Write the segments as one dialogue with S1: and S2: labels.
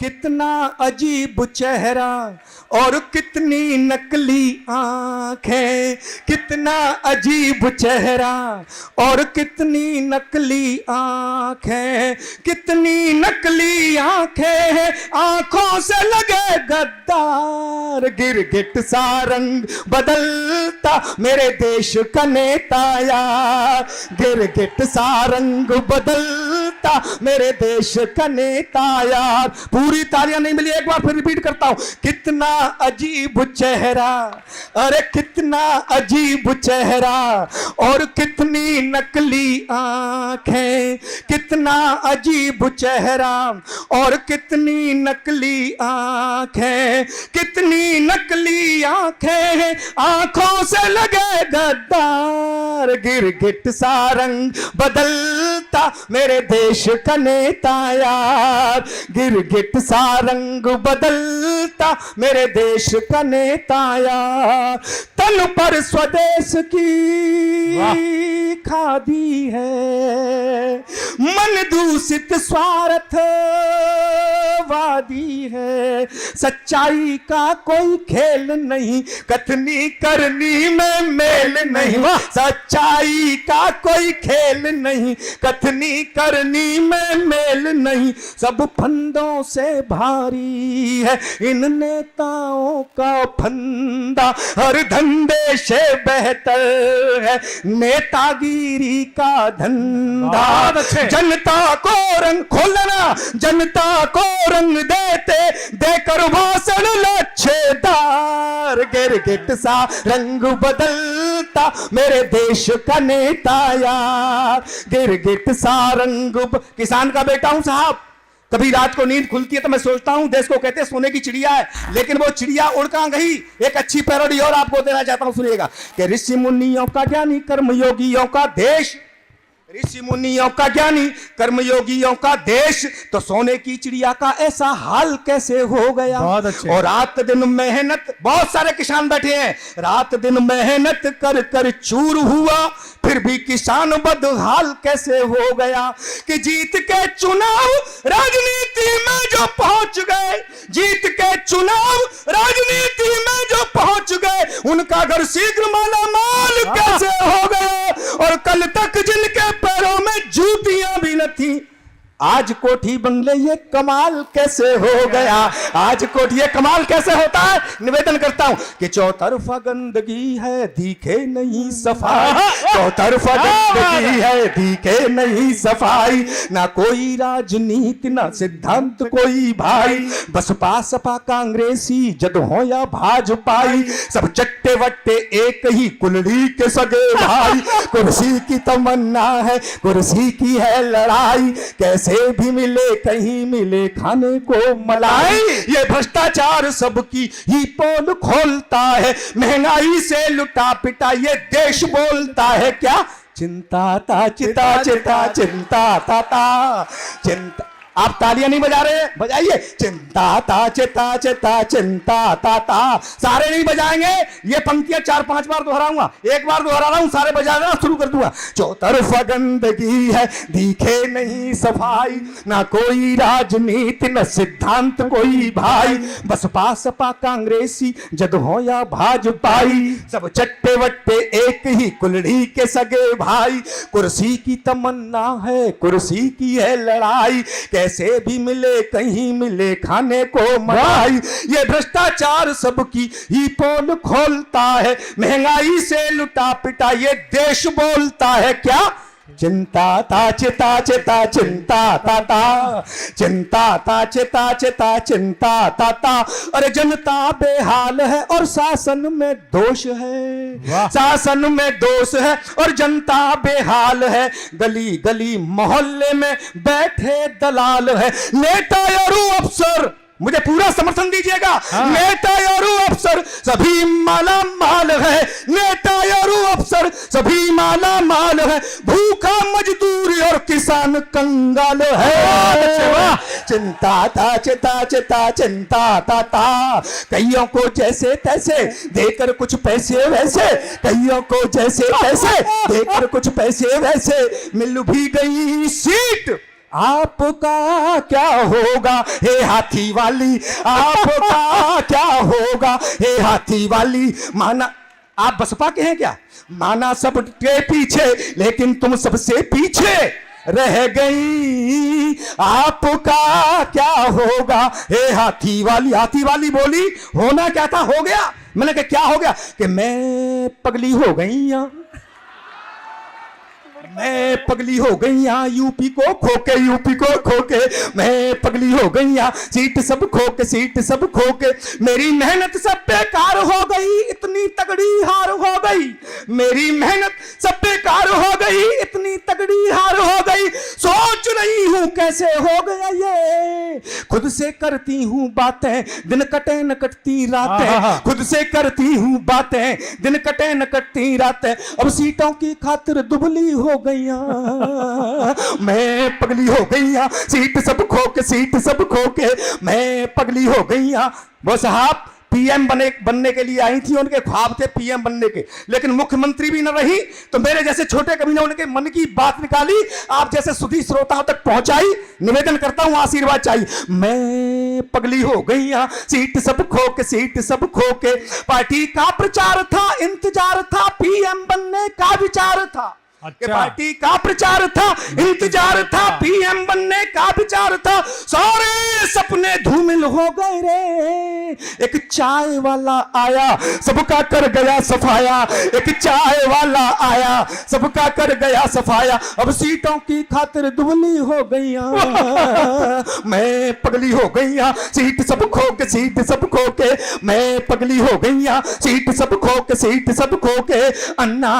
S1: कितना अजीब चेहरा और कितनी नकली आंखें, कितना अजीब चेहरा और कितनी नकली आंखें, कितनी नकली आंखें हैं, आंखों से लगे गद्दार। गिरगिट सा रंग बदलता मेरे देश का नेता यार, गिरगिट सा रंग बदलता मेरे देश का नेता यार। पूरी तालियां नहीं मिली, एक बार फिर रिपीट करता हूं। कितना अजीब चेहरा, अरे कितना अजीब चेहरा और कितनी नकली आंखें, कितना अजीब चेहरा और कितनी नकली आंखें, कितनी नकली आंखें हैं, आंखों से लगे गद्दार। गिरगिट सा रंग बदलता मेरे देश का नेता यार, गिरगिट सा रंग बदलता मेरे देश का नेता यार। तन पर स्वदेश की खादी है, मन दूषित स्वार्थ वादी है, सच्चाई का कोई खेल नहीं, कथनी करनी में मेल नहीं, सच्चाई का कोई खेल नहीं, कथनी करनी में मेल नहीं। सब फंदों से भारी है इन नेताओं का फंदा, हर धंधे से बेहतर है नेतागिरी का धंधा। जनता को रंग खोलना, जनता को रंग देते देकर भाषण लच्छेदार। गिरगिट सा रंग बदलता मेरे देश का नेता यार, गिरगिट सा रंग किसान का बेटा हूं साहब। कभी रात को नींद खुलती है तो मैं सोचता हूं देश को कहते हैं सोने की चिड़िया है, लेकिन वो चिड़िया उड़ कहां गई। एक अच्छी पैरोडी और आपको देना चाहता हूं, सुनिएगा कि ऋषि मुनियों का ज्ञानी कर्मयोगियों का देश, ऋषि मुनियों का ज्ञानी कर्मयोगियों का देश, तो सोने की चिड़िया का ऐसा हाल कैसे हो गया। और रात दिन मेहनत, बहुत सारे किसान बैठे हैं, रात दिन मेहनत कर कर चूर हुआ, फिर भी किसान बदहाल कैसे हो गया। कि जीत के चुनाव राजनीति में जो पहुंच गए, जीत के चुनाव राजनीति में जो पहुंच गए, उनका घर शीघ्र माला माल कैसे हो गया। और कल तक जिनके पैरों में जूतियां भी न थी, आज कोठी बंगले ये कमाल कैसे हो गया। आज कोठी ये कमाल कैसे होता है। निवेदन करता हूं कि चौतरफा गंदगी है दिखे नहीं सफाई, चौतरफा गंदगी है दिखे नहीं सफाई, ना कोई राजनीति ना सिद्धांत कोई भाई, बसपा सपा कांग्रेसी जद हो या भाजपाई, सब चट्टे वट्टे एक ही कुलड़ी के सगे भाई। कुर्सी की तमन्ना है, कुर्सी की है लड़ाई, कैसे भी मिले कहीं मिले खाने को मलाई। ये भ्रष्टाचार सबकी ही पोल खोलता है, महंगाई से लुटा पिटा ये देश बोलता है क्या। चिंता ता चिता चिता चिंता ता ता चिंता। आप तालियां नहीं बजा रहे, बजाइए। चिंता ता चिता चिता चिंता ता ता। सारे नहीं बजाएंगे, ये पंक्तियां 4-5 बार दोहराऊंगा, एक बार दोहरा रहा हूं, सारे बजाना शुरू कर दूंगा। चौतरफा गंदगी है दिखे नहीं सफाई, ना कोई राजनीति न सिद्धांत कोई भाई, बसपा सपा कांग्रेसी जद हो या भाजपाई, सब चट्टे वट्टे एक ही कुलड़ी के सगे भाई। कुर्सी की तमन्ना है, कुर्सी की है लड़ाई, कैसे भी मिले कहीं मिले खाने को मलाई। ये भ्रष्टाचार सबकी ही पोल खोलता है, महंगाई से लुटा पिटा ये देश बोलता है क्या। चिंता ता चिता चिता चिंता ता ता चिंता ता चिता चिता चिंता ता ता। अरे जनता बेहाल है और शासन में दोष है, शासन में दोष है और जनता बेहाल है, गली गली मोहल्ले में बैठे दलाल है, नेता और अफसर मुझे पूरा समर्थन दीजिएगा। नेता और अफसर सभी माला माल है, नेता और अफसर सभी माला माल है, भूखा मजदूर और किसान कंगाल है। चिंता ता चिता चिता चिंता ता ता। कईयों को जैसे तैसे देकर कुछ पैसे वैसे, कईयों को जैसे तैसे देकर कुछ पैसे वैसे, मिल भी गई सीट आपका क्या होगा हे हाथी वाली, आपका क्या होगा हे हाथी वाली। माना आप बसपा के हैं क्या? माना सबके पीछे लेकिन तुम सबसे पीछे रह गई, आपका क्या होगा हे हाथी वाली। हाथी वाली बोली होना क्या था हो गया। मैंने कहा क्या हो गया? कि मैं पगली हो गई यहाँ, मैं पगली हो गई यहाँ यूपी को खोके, यूपी को खोके मैं पगली हो गई यहाँ, सीट सब खोके, सीट सब खोके। मेरी मेहनत सब बेकार हो गई, इतनी तगड़ी हार हो गई। मेरी मेहनत सब बेकार हो गई, इतनी तगड़ी हार हो गई। सोच रही हूं कैसे हो गया ये, खुद से करती हूं बातें, दिन कटे न कटती रातें। खुद से करती हूं बातें, दिन कटे न कटती रातें। अब सीटों की खातिर दुबली हो गईया, मैं पगली हो गईया, सीट सब खो के, सीट सब खो के मैं पगली हो गईया। वो साहब पीएम बनने के लिए आई थी, उनके ख्वाब थे पीएम बनने के, लेकिन मुख्यमंत्री भी न रही तो मेरे जैसे छोटे कवि ने उनके मन की बात निकाली, आप जैसे सुधी श्रोताओं तक पहुंचाई। निवेदन करता हूं आशीर्वाद चाहिए। मैं पगली हो गई यहाँ, सीट सब खो के, सीट सब खो के। पार्टी का प्रचार था, इंतजार था, पीएम बनने का विचार था। अच्छा। पार्टी का प्रचार था, इंतजार था, पीएम बनने का विचार था। सारे सपने धूमिल हो गए रे। एक चाय वाला आया, सबका कर गया सफाया। एक चाय वाला आया, सबका कर गया सफाया। अब सीटों की खातिर दुबली हो गईया, मैं पगली हो गईया, सीट सब खो के, सीट सब खो के मैं पगली हो गईया, सीट सब खो के, सीट सब खो के। अन्ना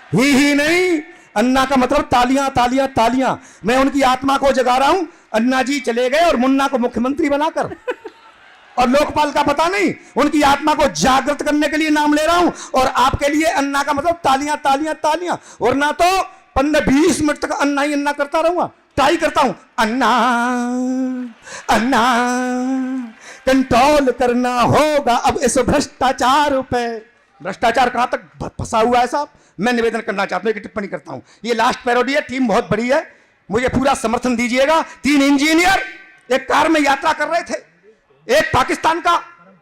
S1: ही नहीं, अन्ना का मतलब तालियां तालियां तालियां। मैं उनकी आत्मा को जगा रहा हूं। अन्ना जी चले गए और मुन्ना को मुख्यमंत्री बनाकर, और लोकपाल का पता नहीं, उनकी आत्मा को जागृत करने के लिए नाम ले रहा हूं। और आपके लिए अन्ना का मतलब तालियां तालियां तालियां, और ना तो 15-20 मिनट तक अन्ना ही अन्ना करता रहूंगा। ट्राई करता हूं, अन्ना अन्ना। कंट्रोल करना होगा अब इस भ्रष्टाचार पे। भ्रष्टाचार कहां तक फंसा हुआ है साहब, मैं निवेदन करना चाहता हूं, एक टिप्पणी करता हूं। ये लास्ट पैरोडी है, टीम बहुत बड़ी है, मुझे पूरा समर्थन दीजिएगा। 3 इंजीनियर एक कार में यात्रा कर रहे थे, एक पाकिस्तान का,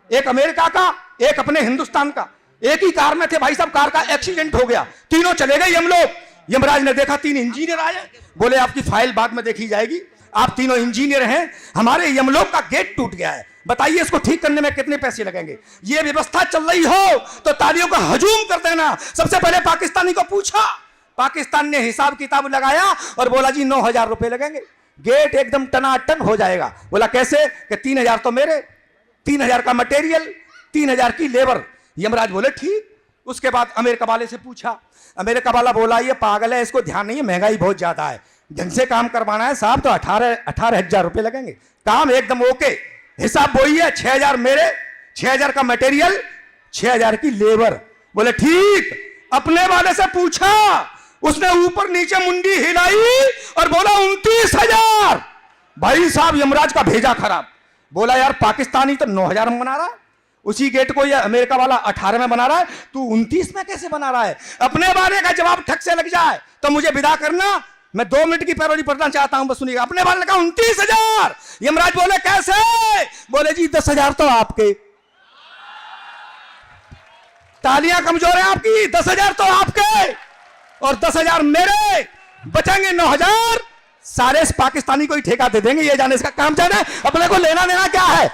S1: एक अमेरिका का, एक अपने हिंदुस्तान का। एक ही कार में थे भाई साहब, कार का एक्सीडेंट हो गया, तीनों चले गए यमलोक। यमराज ने देखा 3 इंजीनियर आए, बोले आपकी फाइल बाद में देखी जाएगी, आप तीनों इंजीनियर हैं, हमारे यमलोक का गेट टूट गया है, बताइए इसको ठीक करने में कितने पैसे लगेंगे। ये व्यवस्था चल रही हो तो तालियों का हजूम कर देना। सबसे पहले पाकिस्तानी को पूछा, पाकिस्तान ने हिसाब किताब लगाया और बोला जी 9,000 रुपए लगेंगे, गेट एकदम टनाटन हो जाएगा। बोला कैसे? कि 3,000 तो मेरे, 3,000 का मटेरियल, 3,000 की लेबर। यमराज बोले ठीक। उसके बाद अमेरिका वाले से पूछा, अमेरिका वाला बोला ये पागल है, इसको ध्यान नहीं है, महंगाई बहुत ज्यादा है, ढंग से काम करवाना है साहब तो 18,000 रुपए लगेंगे। काम एकदम ओके, हिसाब वही है, 6,000 मेरे, 6,000 का मटेरियल, 6,000 की लेबर। बोले ठीक। अपने वाले से पूछा, उसने ऊपर नीचे मुंडी हिलाई और बोला 29,000। भाई साहब यमराज का भेजा खराब। बोला यार पाकिस्तानी तो 9,000 में बना रहा है, उसी गेट को ये अमेरिका वाला 18 में बना रहा है, तू 29 में कैसे बना रहा है? अपने वाले का जवाब ठक से लग जाए तो मुझे विदा करना, मैं 2 मिनट की पैरोडी पढ़ना चाहता हूं, बस सुनिएगा। अपने वाले का 29,000। यमराज बोले कैसे? बोले जी 10,000 तो आपके, तालियां कमजोर है आपकी, 10,000 तो आपके और 10,000 मेरे, बचेंगे 9,000। सारे इस पाकिस्तानी को ही ठेका दे देंगे, ये जाने इसका काम जाने, अपने को लेना देना क्या है।